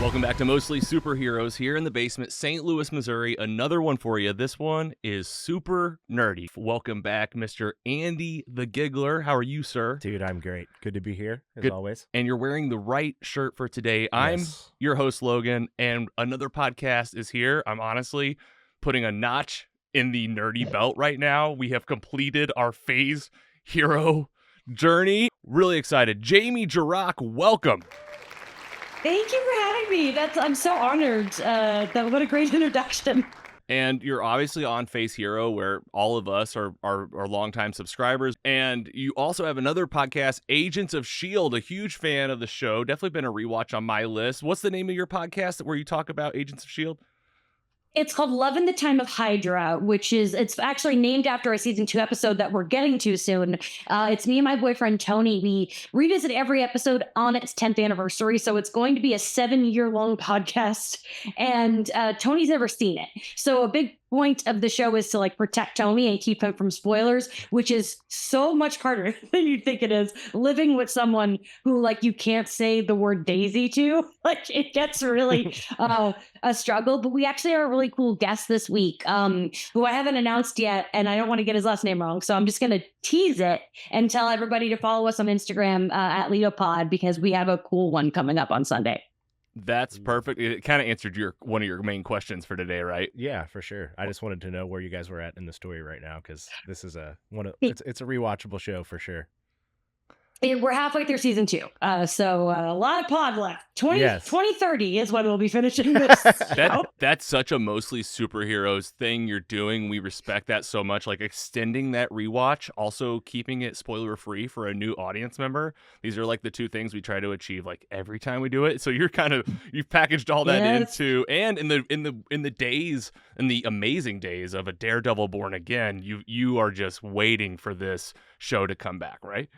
Welcome back to Mostly Superheroes here in the basement, St. Louis, Missouri. Another one for you. This one is super nerdy. Welcome back, Mr. Andy the Giggler. How are you, sir? Dude, I'm great. Good to be here, as always. And you're wearing the right shirt for today. I'm your host, Logan, and another podcast is here. I'm honestly putting a notch in the nerdy belt right now. We have completed our phase hero journey. Really excited. Jamie Jirak, welcome. Thank you for having me. I'm so honored. What a great introduction. And you're obviously on Face Hero, where all of us are longtime subscribers. And you also have another podcast, Agents of S.H.I.E.L.D., a huge fan of the show. Definitely been a rewatch on my list. What's the name of your podcast where you talk about Agents of S.H.I.E.L.D.? It's called Love in the Time of Hydra, it's actually named after a season 2 episode that we're getting to soon. It's me and my boyfriend, Tony. We revisit every episode on its 10th anniversary. So it's going to be a 7-year-long podcast. And Tony's never seen it. So a big point of the show is to protect Tony and keep him from spoilers, which is so much harder than you think it is. Living with someone who you can't say the word Daisy to, it gets really a struggle. But we actually are a really cool guest this week, who I haven't announced yet, and I don't want to get his last name wrong, so I'm just going to tease it and tell everybody to follow us on Instagram at LeoPod, because we have a cool one coming up on Sunday. That's perfect. It kind of answered one of your main questions for today, right? Yeah, for sure. I just wanted to know where you guys were at in the story right now, because this is it's a rewatchable show for sure. We're halfway through season 2, so a lot of pod left. 2030 is when we'll be finishing this. That's such a Mostly Superheroes thing you're doing. We respect that so much. Extending that rewatch, also keeping it spoiler free for a new audience member. These are the two things we try to achieve every time we do it. So you've packaged all that into, and in the amazing days of a Daredevil Born Again, you are just waiting for this show to come back, right?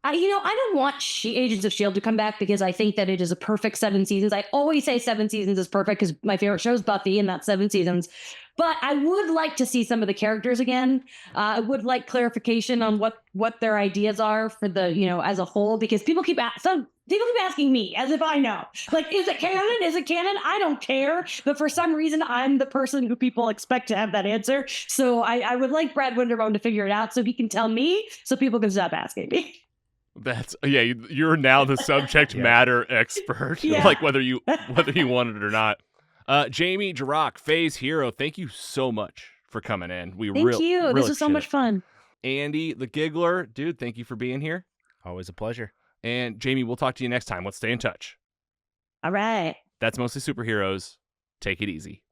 I don't want Agents of S.H.I.E.L.D. to come back, because I think that it is a perfect 7 seasons. I always say 7 seasons is perfect because my favorite show is Buffy, and that's 7 seasons. But I would like to see some of the characters again. I would like clarification on what their ideas are for the, as a whole, because people keep asking me as if I know. Is it canon? Is it canon? I don't care. But for some reason, I'm the person who people expect to have that answer. So I would like Brad Winterbone to figure it out so he can tell me, so people can stop asking me. You're now the subject matter expert, whether you want it or not. Jamie Jirak, Phase Hero, thank you so much for coming in. Thank you. This was so much fun. Andy the Giggler, dude, thank you for being here. Always a pleasure. And Jamie, we'll talk to you next time. Let's stay in touch. All right. That's Mostly Superheroes. Take it easy.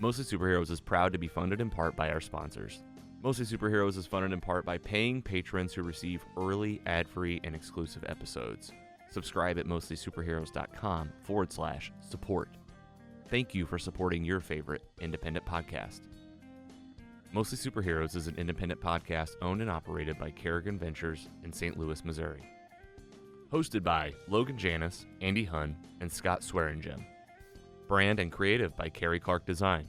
Mostly Superheroes is proud to be funded in part by our sponsors. Mostly Superheroes is funded in part by paying patrons who receive early, ad-free, and exclusive episodes. Subscribe at mostlysuperheroes.com/support. Thank you for supporting your favorite independent podcast. Mostly Superheroes is an independent podcast owned and operated by Kerrigan Ventures in St. Louis, Missouri. Hosted by Logan Janis, Andy Hunn, and Scott Swearingen. Brand and creative by Carrie Clark Design.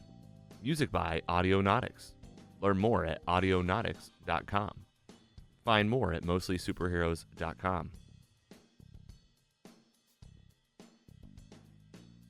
Music by Audionautics. Learn more at audionautics.com. Find more at mostlysuperheroes.com.